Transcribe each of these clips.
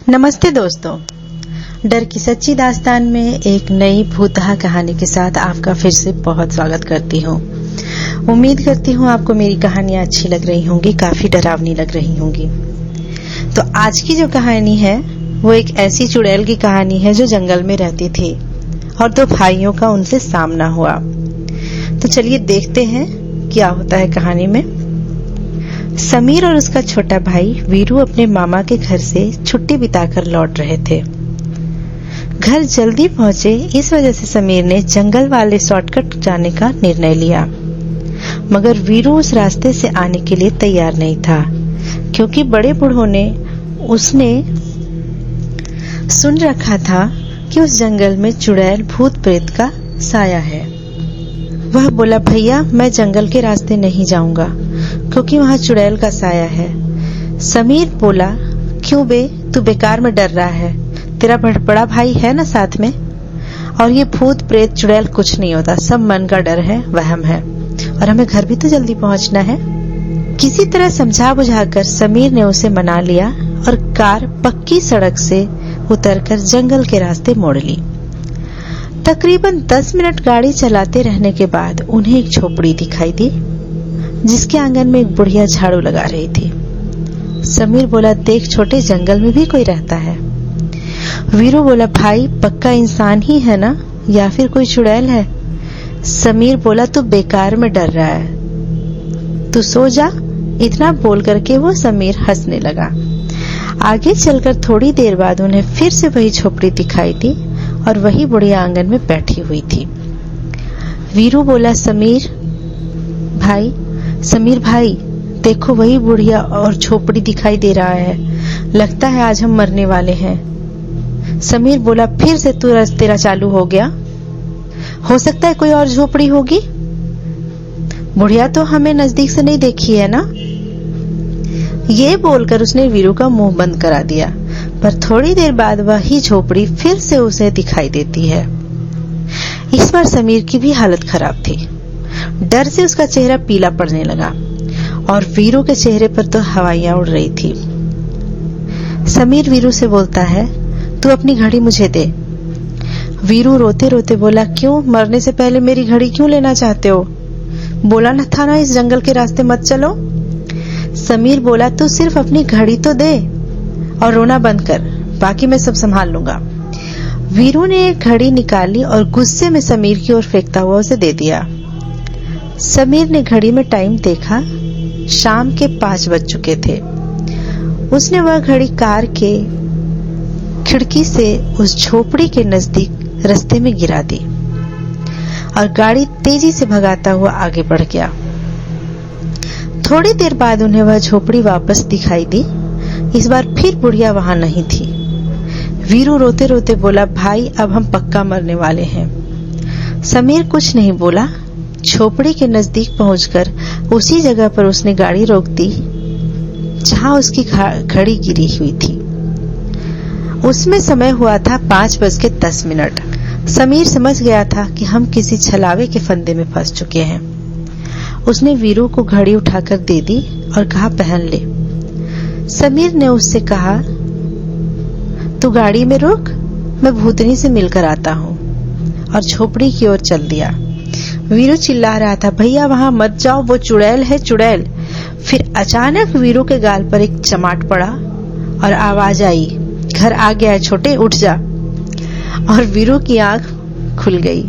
नमस्ते दोस्तों, डर की सच्ची दास्तान में एक नई भूतहा कहानी के साथ आपका फिर से बहुत स्वागत करती हूँ। उम्मीद करती हूँ आपको मेरी कहानियाँ अच्छी लग रही होंगी, काफी डरावनी लग रही होंगी। तो आज की जो कहानी है वो एक ऐसी चुड़ैल की कहानी है जो जंगल में रहती थी और दो भाइयों का उनसे सामना हुआ। तो चलिए देखते हैं क्या होता है कहानी में। समीर और उसका छोटा भाई वीरू अपने मामा के घर से छुट्टी बिताकर लौट रहे थे। घर जल्दी पहुंचे, इस वजह से समीर ने जंगल वाले शॉर्टकट जाने का निर्णय लिया, मगर वीरू उस रास्ते से आने के लिए तैयार नहीं था, क्योंकि बड़े बूढ़ों ने उसने सुन रखा था कि उस जंगल में चुड़ैल भूत प्रेत का साया है। वह बोला, भैया मैं जंगल के रास्ते नहीं जाऊंगा क्योंकि वहाँ चुड़ैल का साया है। समीर बोला, क्यों बे, तू बेकार में डर रहा है, तेरा बड़ा भाई है ना साथ में। और ये भूत प्रेत चुड़ैल कुछ नहीं होता, सब मन का डर है, वहम है, और हमें घर भी तो जल्दी पहुंचना है। किसी तरह समझा बुझाकर समीर ने उसे मना लिया और कार पक्की सड़क से उतरकर जंगल के रास्ते मोड़ ली। तकरीबन 10 मिनट गाड़ी चलाते रहने के बाद उन्हें एक झोपड़ी दिखाई दी, जिसके आंगन में एक बुढ़िया झाड़ू लगा रही थी। समीर बोला, देख छोटे, जंगल में भी कोई रहता है। वीरू बोला, भाई पक्का इंसान ही है ना, या फिर कोई चुड़ैल है। समीर बोला, तू बेकार में डर रहा है, तू सो जा। इतना बोल करके वो समीर हंसने लगा। आगे चलकर थोड़ी देर बाद उन्हें फिर से वही झोपड़ी दिखाई दी और वही बुढ़िया आंगन में बैठी हुई थी। वीरू बोला, समीर भाई देखो, वही बुढ़िया और झोपड़ी दिखाई दे रहा है, लगता है आज हम मरने वाले हैं। समीर बोला, फिर से तेरा चालू हो गया, हो सकता है कोई और झोपड़ी होगी, बुढ़िया तो हमें नजदीक से नहीं देखी है ना। ये बोलकर उसने वीरू का मुंह बंद करा दिया, पर थोड़ी देर बाद वही झोपड़ी फिर से उसे दिखाई देती है। इस बार समीर की भी हालत खराब थी, डर से उसका चेहरा पीला पड़ने लगा और वीरू के चेहरे पर तो हवाइयां उड़ रही थी। समीर वीरू से बोलता है, तू अपनी घड़ी मुझे दे। वीरू रोते रोते बोला, क्यों, मरने से पहले मेरी घड़ी क्यों लेना चाहते हो, बोला न था ना इस जंगल के रास्ते मत चलो। समीर बोला, तू सिर्फ अपनी घड़ी तो दे और रोना बंद कर, बाकी मैं सब संभाल लूंगा। वीरू ने एक घड़ी निकाली और गुस्से में समीर की ओर फेंकता हुआ उसे दे दिया। समीर ने घड़ी में टाइम देखा, शाम के 5 बज चुके थे। उसने वह घड़ी कार के खिड़की से उस झोपड़ी के नजदीक रास्ते में गिरा दी और गाड़ी तेजी से भगाता हुआ आगे बढ़ गया। थोड़ी देर बाद उन्हें वह झोपड़ी वापस दिखाई दी। इस बार फिर बुढ़िया वहां नहीं थी। वीरू रोते रोते बोला, भाई अब हम पक्का मरने वाले हैं। समीर कुछ नहीं बोला। झोपड़ी के नजदीक पहुंचकर उसी जगह पर उसने गाड़ी रोक दी जहां उसकी घड़ी गिरी हुई थी। उसमें समय हुआ था 5:10। समीर समझ गया था कि हम किसी छलावे के फंदे में फंस चुके हैं। उसने वीरू को घड़ी उठाकर दे दी और कहा, पहन ले। समीर ने उससे कहा, तू गाड़ी में रुक, मैं भूतनी से मिलकर आता हूँ, और झोपड़ी की ओर चल दिया। वीरू चिल्ला रहा था, भैया वहां मत जाओ, वो चुड़ैल है, चुड़ैल। फिर अचानक वीरू के गाल पर एक चमाट पड़ा और आवाज आई, घर आ गया है छोटे, उठ जा। और वीरू की आंख खुल गई।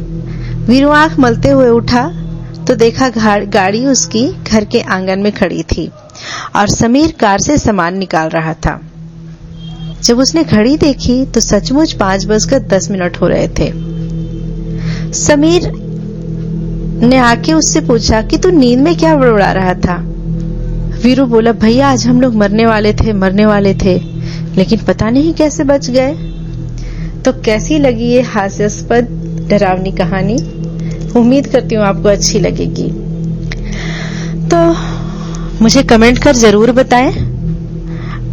वीरू आंख मलते हुए उठा तो देखा गाड़ी उसकी घर के आंगन में खड़ी थी और समीर कार से सामान निकाल रहा था। जब उसने घड़ी देखी तो सचमुच 5:10 हो रहे थे। समीर ने आके उससे पूछा कि तू नींद में क्या बड़बड़ा रहा था। वीरू बोला, भैया आज हम लोग मरने वाले थे, लेकिन पता नहीं कैसे बच गए। तो कैसी लगी ये हास्यास्पद डरावनी कहानी? उम्मीद करती हूँ आपको अच्छी लगेगी। तो मुझे कमेंट कर जरूर बताएं,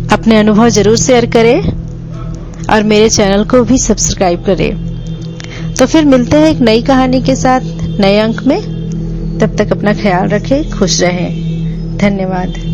अपने अनुभव जरूर शेयर करें और मेरे चैनल को भी सब्सक्राइब करें। तो फिर मिलते हैं एक नई कहानी के साथ नए अंक में। तब तक अपना ख्याल रखें, खुश रहें। धन्यवाद।